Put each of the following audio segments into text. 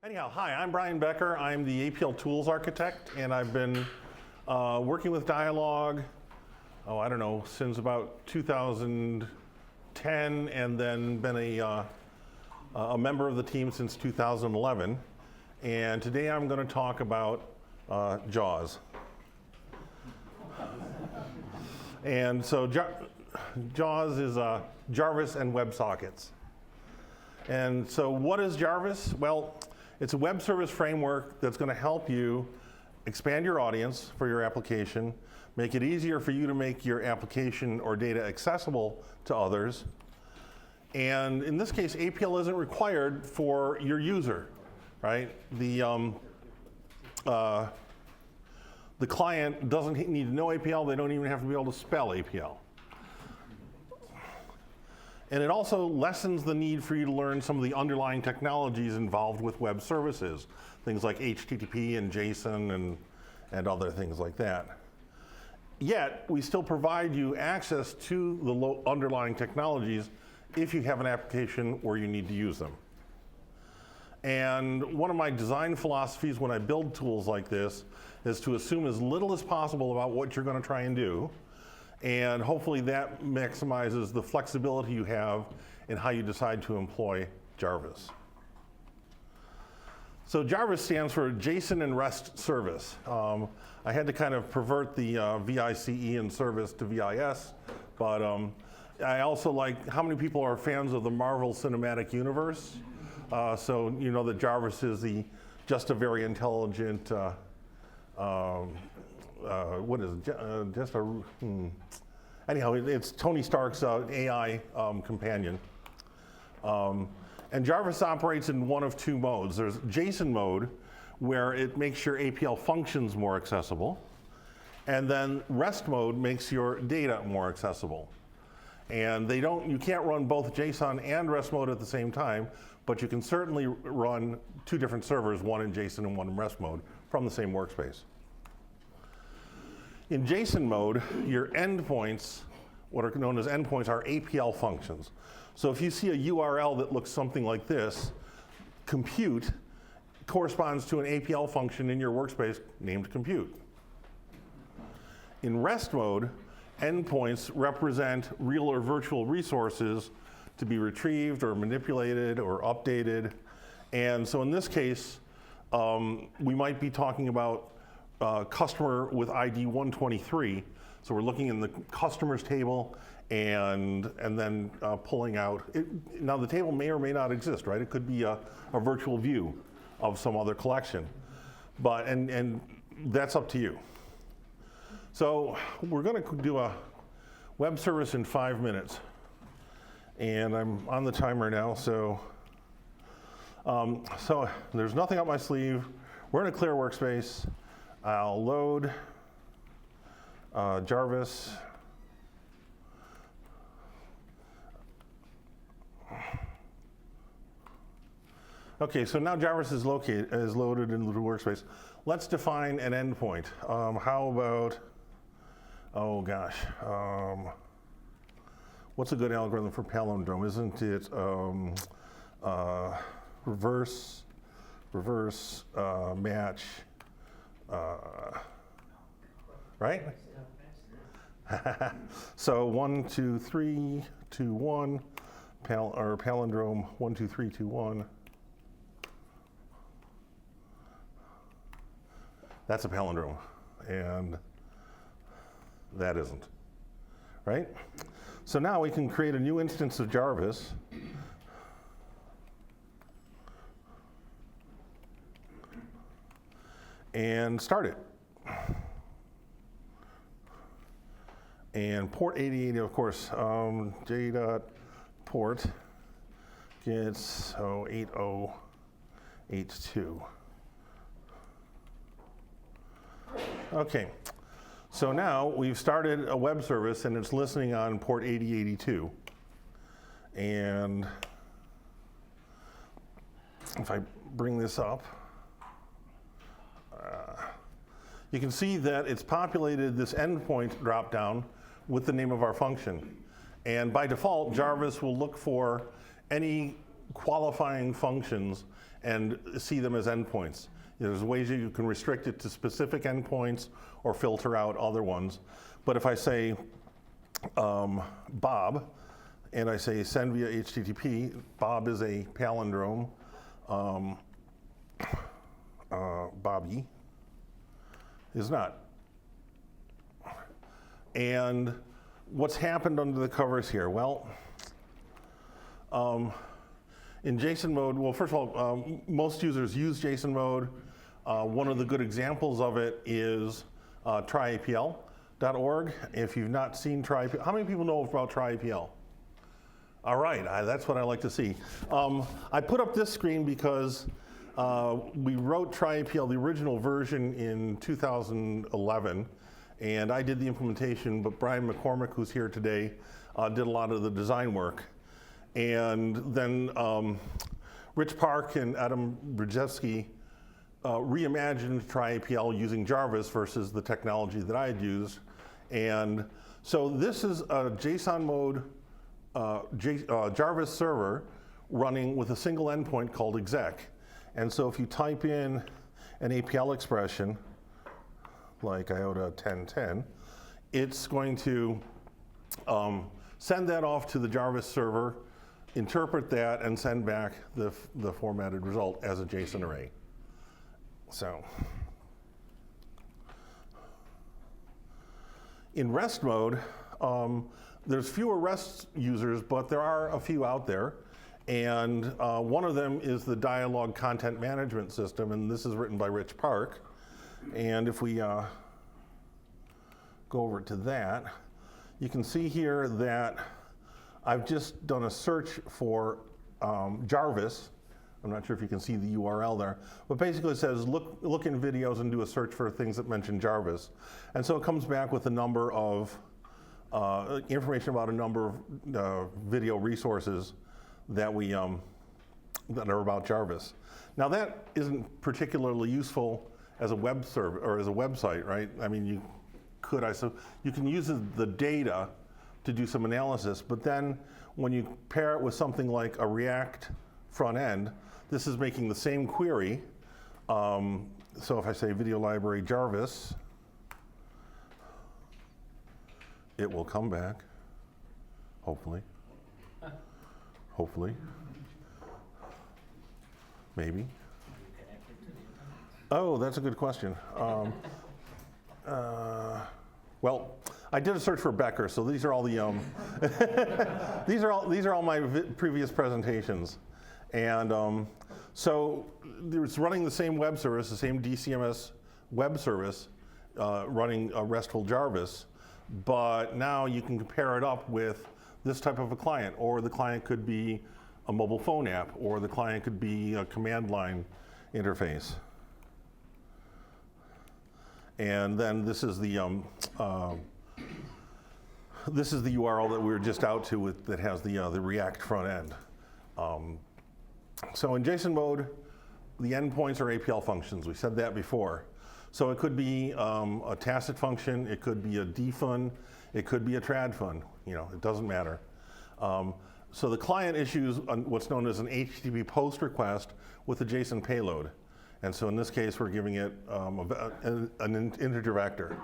Anyhow, hi, I'm Brian Becker. I'm the APL Tools Architect, and I've been working with Dyalog, I don't know, since about 2010, and then been a member of the team since 2011. And today I'm going to talk about JAWS. And so JAWS is Jarvis and WebSockets. And so what is Jarvis? Well, it's a web service framework that's going to help you expand your audience for your application, make it easier for you to make your application or data accessible to others. And in this case, APL isn't required for your user, right? The client doesn't need to know APL. They don't even have to be able to spell APL. And it also lessens the need for you to learn some of the underlying technologies involved with web services, things like HTTP and JSON and other things like that. Yet, we still provide you access to the underlying technologies if you have an application where you need to use them. And one of my design philosophies when I build tools like this is to assume as little as possible about what you're going to try and do. And hopefully that maximizes the flexibility you have in how you decide to employ Jarvis. So Jarvis stands for JSON and REST service. I had to kind of pervert the VICE and service to VIS, but I also like, how many people are fans of the Marvel Cinematic Universe? So you know that Jarvis is just a very intelligent, what is it? Anyhow, it's Tony Stark's AI companion. And Jarvis operates in one of two modes. There's JSON mode, where it makes your APL functions more accessible. And then REST mode makes your data more accessible. And you can't run both JSON and REST mode at the same time, but you can certainly run two different servers, one in JSON and one in REST mode, from the same workspace. In JSON mode, your endpoints, what are known as endpoints, are APL functions. So if you see a URL that looks something like this, compute corresponds to an APL function in your workspace named compute. In REST mode, endpoints represent real or virtual resources to be retrieved or manipulated or updated. And so in this case, we might be talking about customer with ID 123. So we're looking in the customers table and then pulling out. Now the table may or may not exist, right? It could be a virtual view of some other collection. And that's up to you. So we're going to do a web service in 5 minutes. And I'm on the timer now, so there's nothing up my sleeve. We're in a clear workspace. I'll load Jarvis. Okay, so now Jarvis is loaded into the workspace. Let's define an endpoint. How about, oh gosh, what's a good algorithm for palindrome? Isn't it reverse match? Right? So 1, 2, 3, 2, 1, or palindrome 1, 2, 3, 2, 1. That's a palindrome, and that isn't, right? So now we can create a new instance of Jarvis. And start it. And port 8080, of course, j.port gets 8082. Okay, so now we've started a web service and it's listening on port 8082. And if I bring this up, you can see that it's populated this endpoint dropdown with the name of our function. And by default, Jarvis will look for any qualifying functions and see them as endpoints. There's ways you can restrict it to specific endpoints or filter out other ones. But if I say Bob, and I say send via HTTP, Bob is a palindrome. Bobby is not. And what's happened under the covers here? Well, in JSON mode, well, first of all, most users use JSON mode. One of the good examples of it is tryapl.org. If you've not seen tryapl, how many people know about tryapl? All right, that's what I like to see. I put up this screen because we wrote tryapl, the original version, in 2011, and I did the implementation, but Brian McCormick, who's here today, did a lot of the design work. And then Rich Park and Adam Brzezinski reimagined tryapl using Jarvis versus the technology that I had used. And so this is a JSON mode Jarvis server running with a single endpoint called exec. And so if you type in an APL expression, like iota 1010, it's going to send that off to the Jarvis server, interpret that, and send back the formatted result as a JSON array. So in REST mode, there's fewer REST users, but there are a few out there. And one of them is the Dyalog content management system, and this is written by Rich Park. And if we go over to that, you can see here that I've just done a search for Jarvis. I'm not sure if you can see the URL there, but basically it says look in videos and do a search for things that mention Jarvis. And so it comes back with a number of information about a number of video resources that we that are about Jarvis. Now that isn't particularly useful as a web server or as a website, right? I mean, you can use the data to do some analysis, but then when you pair it with something like a React front end, this is making the same query. So if I say video library Jarvis, it will come back, hopefully. Hopefully. Maybe. Oh, that's a good question. Well, I did a search for Becker, so these are all the these are all my previous presentations, and so it's running the same web service, the same DCMS web service, running a RESTful Jarvis, but now you can pair it up with this type of a client, or the client could be a mobile phone app, or the client could be a command line interface. And then this is the URL that we were just out to that has the React front end. So in JSON mode, the endpoints are APL functions. We said that before. So it could be a tacit function, it could be a defun, it could be a tradfun. You know, it doesn't matter. So the client issues what's known as an HTTP post request with a JSON payload. And so in this case, we're giving it an integer vector.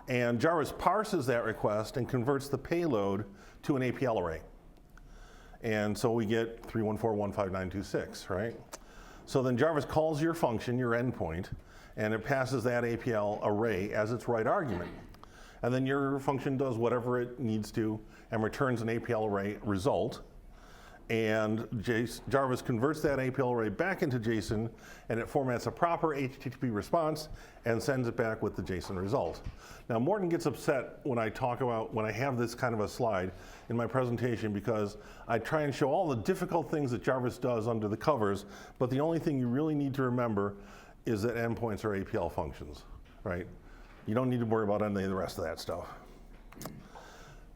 And Jarvis parses that request and converts the payload to an APL array. And so we get 314.15926, right? So then Jarvis calls your function, your endpoint, and it passes that APL array as its right argument. And then your function does whatever it needs to and returns an APL array result. And Jarvis converts that APL array back into JSON, and it formats a proper HTTP response and sends it back with the JSON result. Now, Morten gets upset when I have this kind of a slide in my presentation, because I try and show all the difficult things that Jarvis does under the covers, but the only thing you really need to remember is that endpoints are APL functions, right? You don't need to worry about any of the rest of that stuff.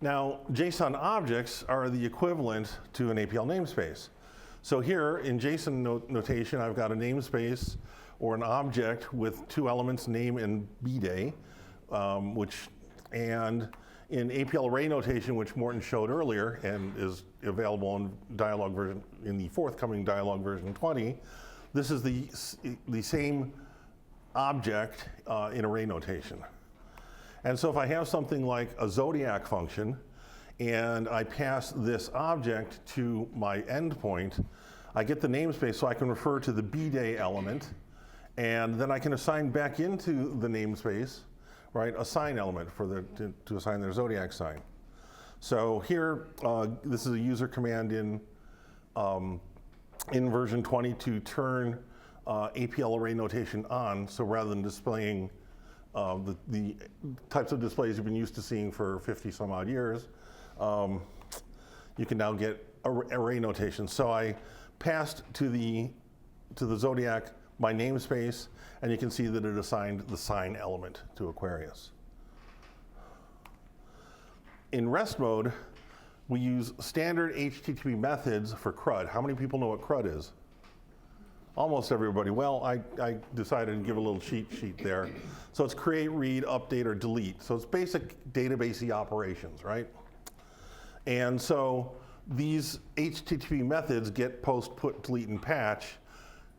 Now, JSON objects are the equivalent to an APL namespace. So here in JSON notation, I've got a namespace or an object with two elements, name and bday, and in APL array notation, which Morton showed earlier and is available in Dyalog version, in the forthcoming Dyalog version 20, this is the same object in array notation. And so if I have something like a zodiac function, and I pass this object to my endpoint, I get the namespace so I can refer to the bday element, and then I can assign back into the namespace, right, a sign element for to assign their zodiac sign. So here, this is a user command in version 20 to turn APL array notation on. So rather than displaying the types of displays you've been used to seeing for 50 some odd years, you can now get array notation. So I passed to the zodiac my namespace, and you can see that it assigned the sign element to Aquarius. In REST mode, we use standard HTTP methods for CRUD. How many people know what CRUD is? Almost everybody. Well, I decided to give a little cheat sheet there. So it's create, read, update, or delete. So it's basic database-y operations, right? And so these HTTP methods, get, post, put, delete, and patch,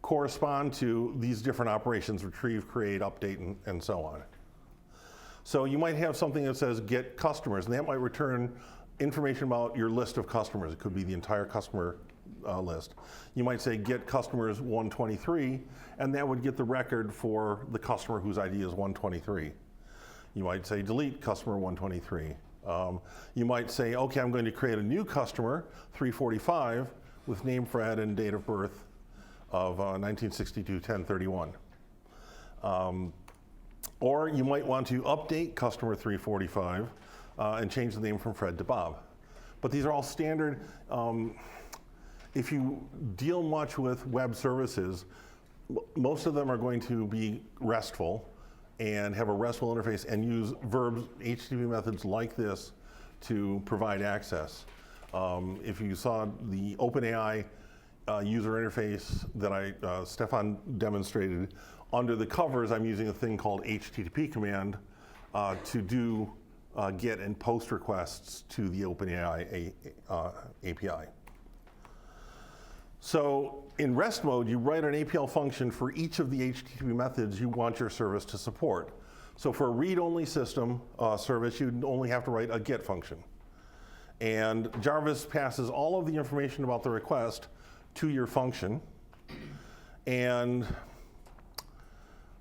correspond to these different operations: retrieve, create, update, and so on. So you might have something that says get customers, and that might return information about your list of customers. It could be the entire customer list. You might say get customers 123, and that would get the record for the customer whose ID is 123. You might say delete customer 123. You might say, okay, I'm going to create a new customer, 345, with name Fred and date of birth of 1962-1031. Or you might want to update customer 345 and change the name from Fred to Bob. But these are all standard. If you deal much with web services, most of them are going to be RESTful and have a RESTful interface and use verbs, HTTP methods like this to provide access. If you saw the OpenAI user interface that Stefan demonstrated, under the covers I'm using a thing called HTTP command to do get and post requests to the OpenAI API. So in REST mode, you write an APL function for each of the HTTP methods you want your service to support. So for a read-only system service, you'd only have to write a get function. And Jarvis passes all of the information about the request to your function. And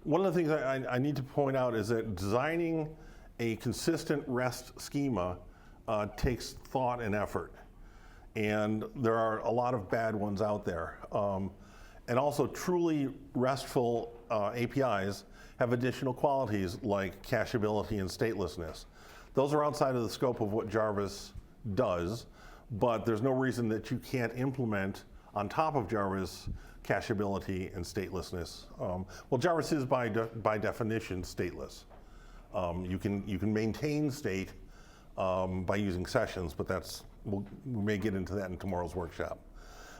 one of the things I need to point out is that designing a consistent REST schema takes thought and effort. And there are a lot of bad ones out there. And also, truly RESTful APIs have additional qualities like cacheability and statelessness. Those are outside of the scope of what Jarvis does, but there's no reason that you can't implement on top of Jarvis cacheability and statelessness. Well, Jarvis is by definition stateless. You can maintain state by using sessions, but we may get into that in tomorrow's workshop.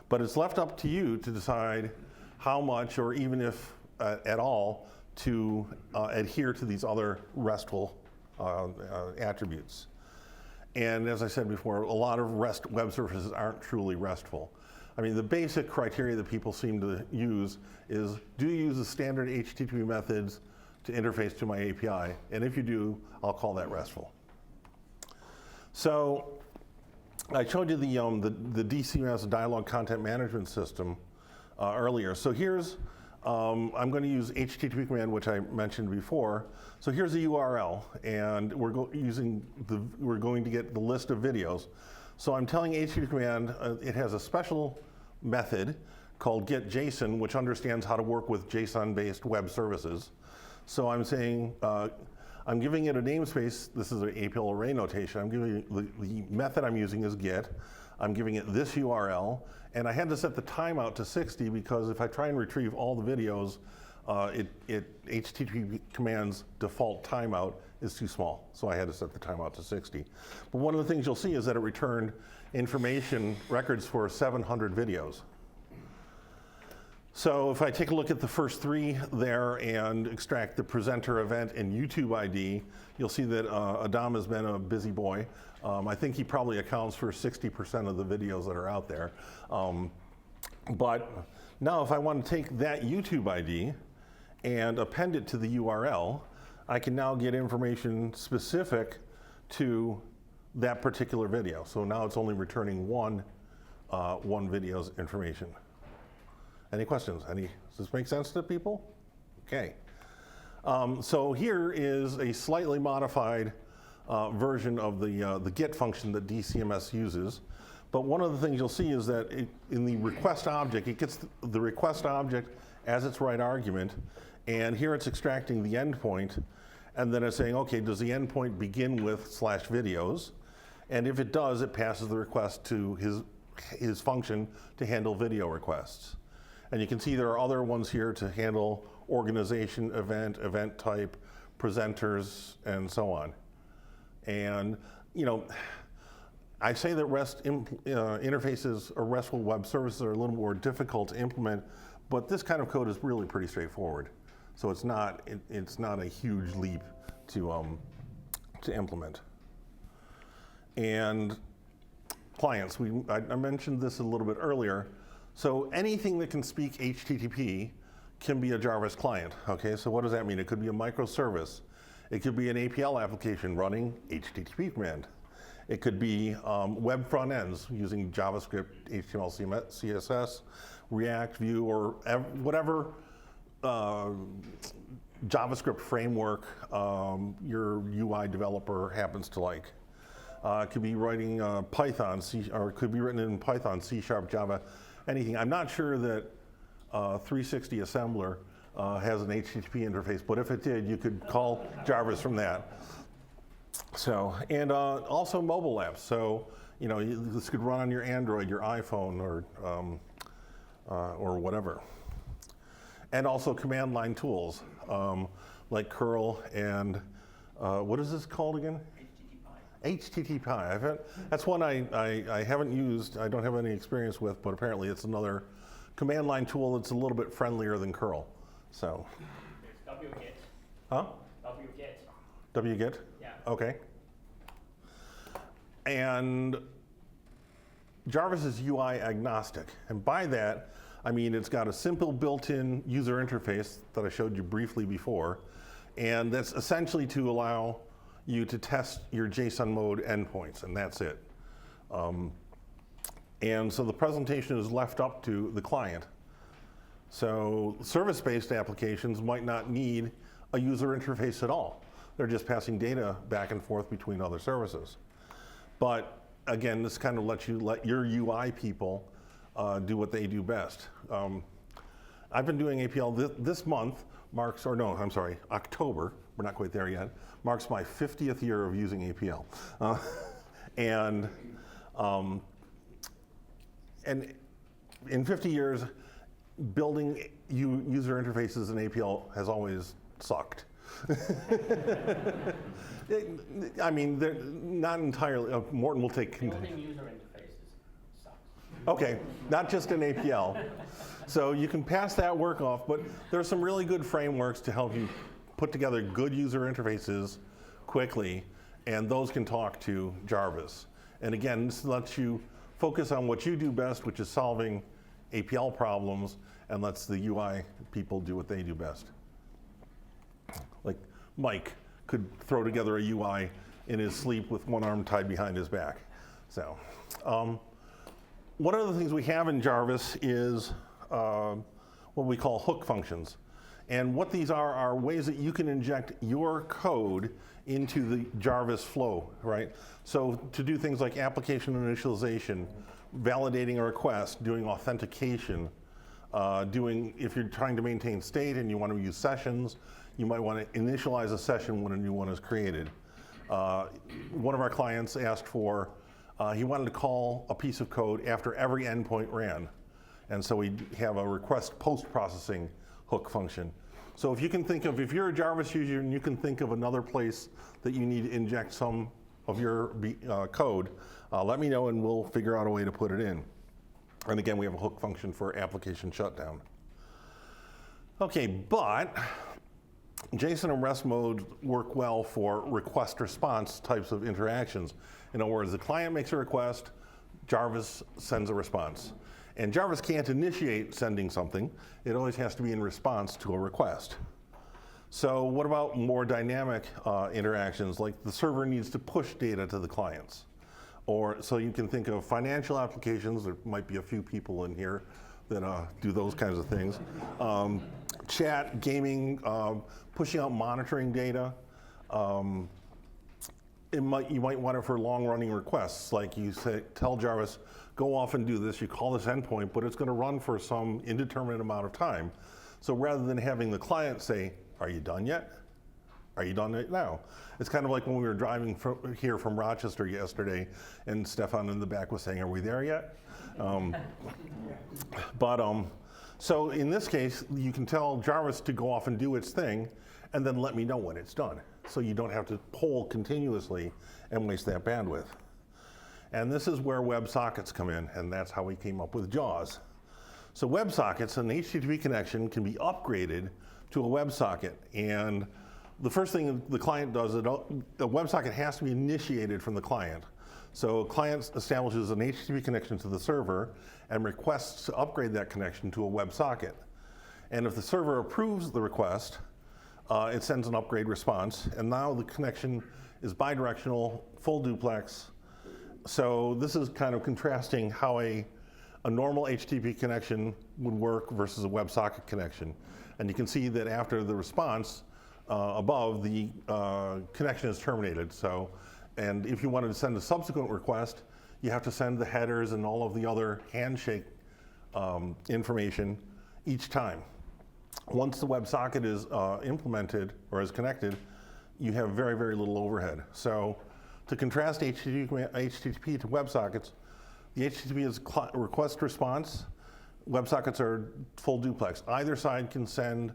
But it's left up to you to decide how much, or even if at all, to adhere to these other RESTful attributes. And as I said before, a lot of REST web services aren't truly RESTful. I mean, the basic criteria that people seem to use is, do you use the standard HTTP methods to interface to my API? And if you do, I'll call that RESTful. So I showed you the DCMS Dyalog Content Management System earlier. So here's, I'm going to use HTTP command, which I mentioned before. So here's the URL, and we're going to get the list of videos. So I'm telling HTTP command, it has a special method called getJSON, which understands how to work with JSON-based web services. So I'm saying, I'm giving it a namespace. This is an APL array notation. I'm giving the method I'm using is get. I'm giving it this URL, and I had to set the timeout to 60 because if I try and retrieve all the videos, HTTP command's default timeout is too small, so I had to set the timeout to 60. But one of the things you'll see is that it returned information records for 700 videos. So if I take a look at the first three there and extract the presenter event and YouTube ID, you'll see that Adam has been a busy boy. I think he probably accounts for 60% of the videos that are out there. But now if I want to take that YouTube ID and append it to the URL, I can now get information specific to that particular video. So now it's only returning one video's information. Any questions? Does this make sense to people? Okay. So here is a slightly modified version of the get function that DCMS uses. But one of the things you'll see is that in the request object, it gets the request object as its right argument. And here it's extracting the endpoint. And then it's saying, okay, does the endpoint begin with /videos? And if it does, it passes the request to his function to handle video requests. And you can see there are other ones here to handle organization, event type, presenters, and so on. And, you know, I say that REST interfaces or RESTful web services are a little more difficult to implement, but this kind of code is really pretty straightforward. So it's not a huge leap to implement. And clients, I mentioned this a little bit earlier. So anything that can speak HTTP can be a Jarvis client, okay? So what does that mean? It could be a microservice. It could be an APL application running HTTP command. It could be web front ends using JavaScript, HTML, CSS, React, Vue, or whatever JavaScript framework your UI developer happens to like. It could be writing Python, or it could be written in Python, C#, Java, anything. I'm not sure that 360 Assembler has an HTTP interface, but if it did, you could call Jarvis from that. So, and also mobile apps. So, you know, this could run on your Android, your iPhone, or whatever. And also command line tools like curl and what is this called again? HTTP. That's one I haven't used. I don't have any experience with, but apparently it's another command line tool that's a little bit friendlier than curl. So. It's wget. Huh? wget. Wget? Yeah. Okay. And Jarvis is UI agnostic. And by that, I mean it's got a simple built-in user interface that I showed you briefly before. And that's essentially to allow you to test your JSON mode endpoints, and that's it. And so the presentation is left up to the client. So service-based applications might not need a user interface at all. They're just passing data back and forth between other services. But again, this kind of lets your UI people do what they do best. I've been doing APL this month marks, or no, I'm sorry, October, we're not quite there yet, marks my 50th year of using APL. And in 50 years, building user interfaces in APL has always sucked. I mean, they're not entirely, Morton will take. Building user interfaces sucks. Okay, not just in APL. So you can pass that work off, but there's some really good frameworks to help you put together good user interfaces quickly, and those can talk to Jarvis. And again, this lets you focus on what you do best, which is solving APL problems, and lets the UI people do what they do best. Like Mike could throw together a UI in his sleep with one arm tied behind his back. So one of the things we have in Jarvis is what we call hook functions. And what these are ways that you can inject your code into the Jarvis flow, right? So to do things like application initialization, validating a request, doing authentication, if you're trying to maintain state and you want to use sessions, you might want to initialize a session when a new one is created. One of our clients asked for, he wanted to call a piece of code after every endpoint ran. And so we have a request post-processing hook function. So if you can think of, if you're a Jarvis user and you can think of another place that you need to inject some of your code, let me know and we'll figure out a way to put it in. And again, we have a hook function for application shutdown. Okay, but JSON and REST mode work well for request response types of interactions. In other words, the client makes a request, Jarvis sends a response. And Jarvis can't initiate sending something. It always has to be in response to a request. So what about more dynamic interactions, like the server needs to push data to the clients? Or so you can think of financial applications. There might be a few people in here that do those kinds of things. Chat, gaming, pushing out monitoring data. You might want it for long-running requests, like you say, tell Jarvis, go off and do this. You call this endpoint, but it's going to run for some indeterminate amount of time. So rather than having the client say, are you done yet? Are you done right now? It's kind of like when we were driving here from Rochester yesterday, and Stefan in the back was saying, are we there yet? So in this case, you can tell Jarvis to go off and do its thing, and then let me know when it's done. So you don't have to poll continuously and waste that bandwidth. And this is where WebSockets come in, and that's how we came up with JAWS. So WebSockets, an HTTP connection, can be upgraded to a WebSocket. And the first thing the client does, the WebSocket has to be initiated from the client. So a client establishes an HTTP connection to the server and requests to upgrade that connection to a WebSocket. And if the server approves the request, it sends an upgrade response. And now the connection is bidirectional, full duplex. So this is kind of contrasting how a normal HTTP connection would work versus a WebSocket connection. And you can see that after the response above, the connection is terminated. So, and if you wanted to send a subsequent request, you have to send the headers and all of the other handshake information each time. Once the WebSocket is implemented or is connected, you have very, very little overhead. So to contrast HTTP to WebSockets, the HTTP is request response. WebSockets are full duplex. Either side can send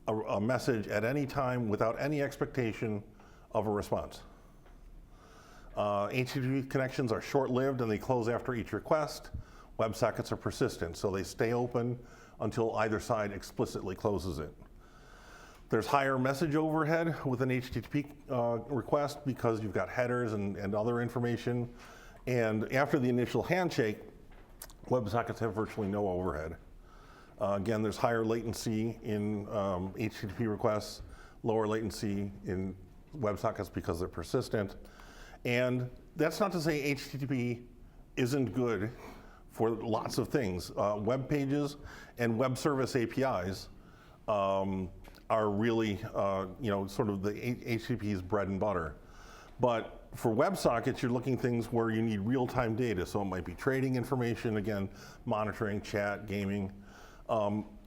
a message at any time without any expectation of a response. HTTP connections are short-lived and they close after each request. WebSockets are persistent, so they stay open until either side explicitly closes it. There's higher message overhead with an HTTP request because you've got headers and other information. And after the initial handshake, WebSockets have virtually no overhead. Again, there's higher latency in HTTP requests, lower latency in WebSockets because they're persistent. And that's not to say HTTP isn't good for lots of things. Web pages and web service APIs are really, sort of the HTTP's bread and butter. But for WebSockets, you're looking things where you need real-time data. So it might be trading information, again, monitoring, chat, gaming.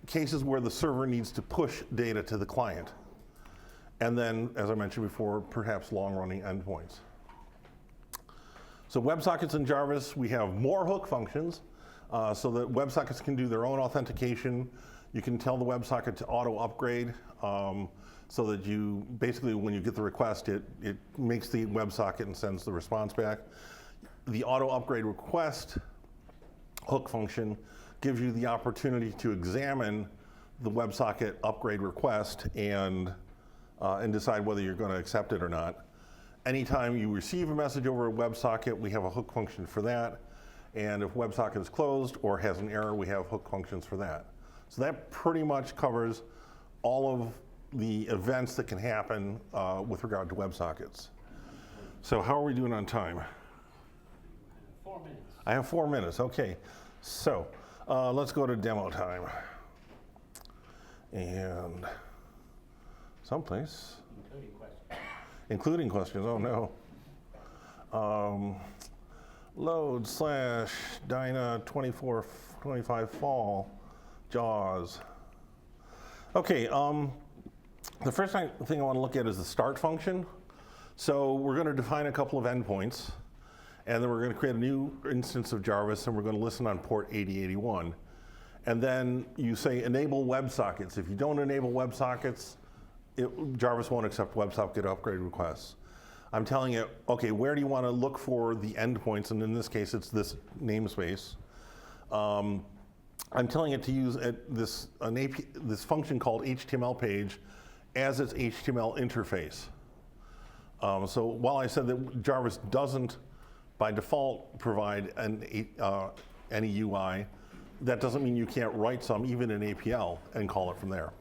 Cases where the server needs to push data to the client. And then, as I mentioned before, perhaps long-running endpoints. So WebSockets in Jarvis, we have more hook functions so that WebSockets can do their own authentication. You can tell the WebSocket to auto-upgrade so that you, basically when you get the request, it makes the WebSocket and sends the response back. The auto-upgrade request hook function gives you the opportunity to examine the WebSocket upgrade request and decide whether you're going to accept it or not. Anytime you receive a message over a WebSocket, we have a hook function for that. And if WebSocket is closed or has an error, we have hook functions for that. So that pretty much covers all of the events that can happen with regard to WebSockets. So how are we doing on time? 4 minutes. I have 4 minutes, okay. So let's go to demo time. And someplace. Including questions. Including questions, oh no. Load / DYNA 25 Fall, JAWS. Okay, the first thing I want to look at is the start function. So we're going to define a couple of endpoints, and then we're going to create a new instance of Jarvis, and we're going to listen on port 8081. And then you say enable WebSockets. If you don't enable WebSockets, Jarvis won't accept WebSocket upgrade requests. I'm telling it, okay, where do you want to look for the endpoints? And in this case, it's this namespace. I'm telling it to use this function called HTML page as its HTML interface. So while I said that Jarvis doesn't, by default, provide any UI, that doesn't mean you can't write some, even in APL, and call it from there.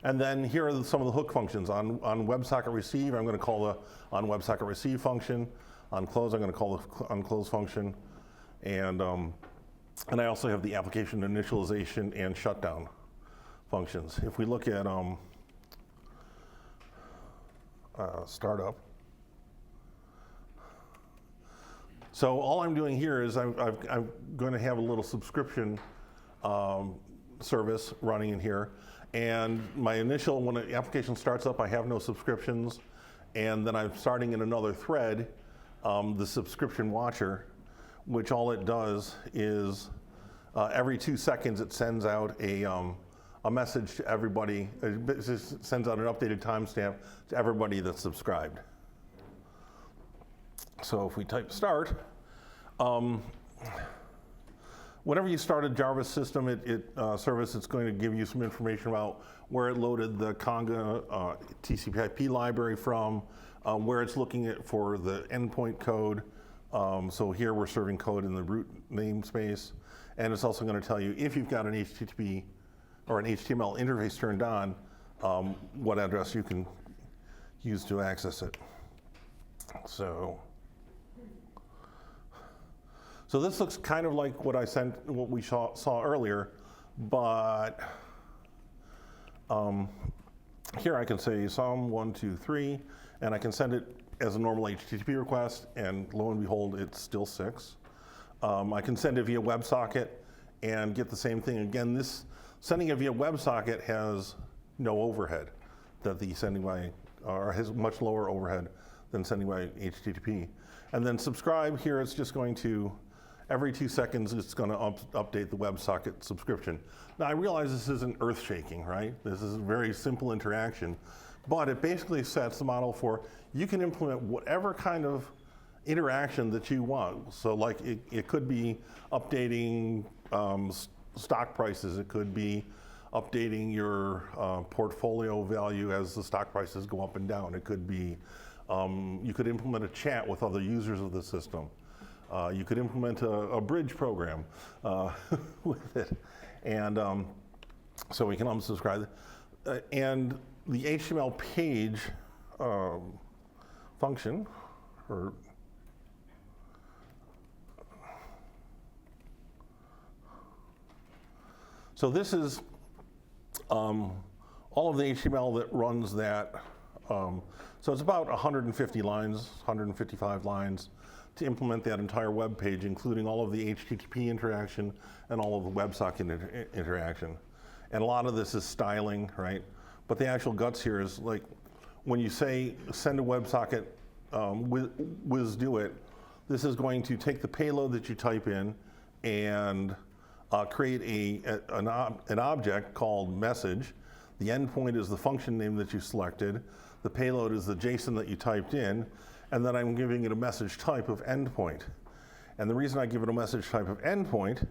And then here are some of the hook functions. On WebSocket receive, I'm going to call the on WebSocket receive function. On close, I'm going to call the on close function. And I also have the application initialization and shutdown functions. If we look at startup. So all I'm doing here is I'm going to have a little subscription service running in here. And my initial, when the application starts up, I have no subscriptions. And then I'm starting in another thread, the subscription watcher, which all it does is every 2 seconds it sends out a message to everybody. It just sends out an updated timestamp to everybody that's subscribed. So if we type start, whenever you start a Jarvis system service, it's going to give you some information about where it loaded the Conga TCP/IP library from, where it's looking at for the endpoint code. So here we're serving code in the root namespace. And it's also going to tell you if you've got an HTTP or an HTML interface turned on, what address you can use to access it. So this looks kind of like what we saw earlier, but here I can say SOM123, and I can send it as a normal HTTP request, and lo and behold, it's still 6. I can send it via WebSocket and get the same thing. Again, this sending it via WebSocket has no overhead that the sending by, or has much lower overhead than sending by HTTP. And then subscribe here, it's just going to, every 2 seconds, it's going to update the WebSocket subscription. Now, I realize this isn't earth-shaking, right? This is a very simple interaction, but it basically sets the model for, you can implement whatever kind of interaction that you want. So like it could be updating stock prices. It could be updating your portfolio value as the stock prices go up and down. It could be, you could implement a chat with other users of the system. You could implement a bridge program with it. And so we can unsubscribe. And the HTML page function, so this is all of the HTML that runs that. So it's about 150 lines, 155 lines to implement that entire web page, including all of the HTTP interaction and all of the WebSocket interaction. And a lot of this is styling, right? But the actual guts here is like, when you say send a WebSocket whiz do it, this is going to take the payload that you type in and create an object called message. The endpoint is the function name that you selected. The payload is the JSON that you typed in. And then I'm giving it a message type of endpoint. And the reason I give it a message type of endpoint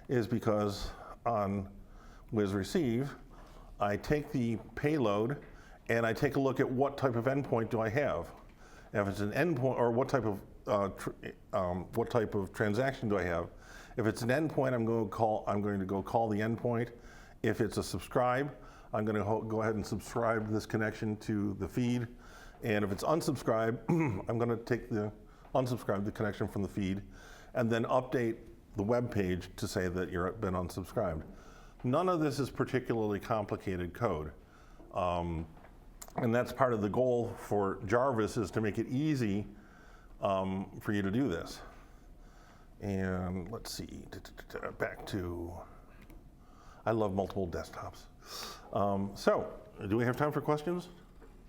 is because on whiz receive, I take the payload and I take a look at what type of endpoint do I have. If it's an endpoint, or what type of transaction do I have? If it's an endpoint, I'm going to go call the endpoint. If it's a subscribe, I'm going to go ahead and subscribe this connection to the feed. And if it's unsubscribe, I'm going to unsubscribe the connection from the feed, and then update the web page to say that you've been unsubscribed. None of this is particularly complicated code. And that's part of the goal for Jarvis, is to make it easy for you to do this. And let's see, back to, I love multiple desktops. So, do we have time for questions?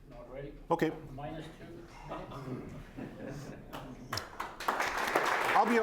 Not ready? Okay. -2 minutes. I'll be.